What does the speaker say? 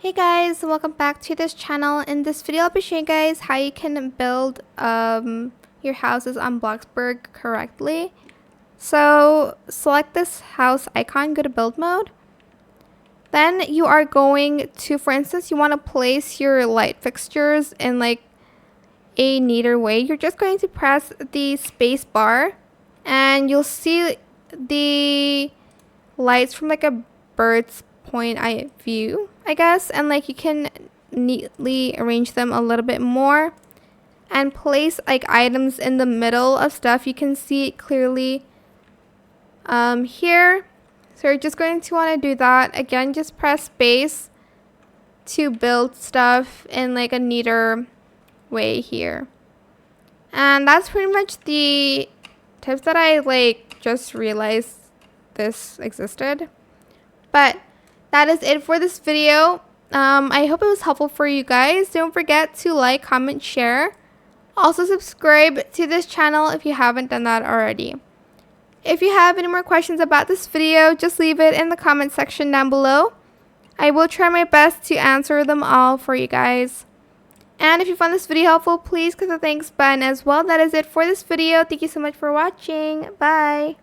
Hey guys, welcome back to this channel. In this video I'll be showing you guys how you can build your houses on Bloxburg correctly. So select this house icon, go to build mode. Then you are going to, for instance, you want to place your light fixtures in like a neater way. You're just going to press the space bar and you'll see the lights from like a bird's point eye view, I guess, and like you can neatly arrange them a little bit more and place like items in the middle of stuff. You can see it clearly here. So you're just going to want to do that. Again, just press space to build stuff in like a neater way here. And that's pretty much the tips that I like just realized this existed. But that is it for this video. I hope it was helpful for you guys. Don't forget to like, comment, share. Also subscribe to this channel if you haven't done that already. If you have any more questions about this video, just leave it in the comment section down below. I will try my best to answer them all for you guys. And if you found this video helpful, please click the thanks button as well. That is it for this video. Thank you so much for watching. Bye.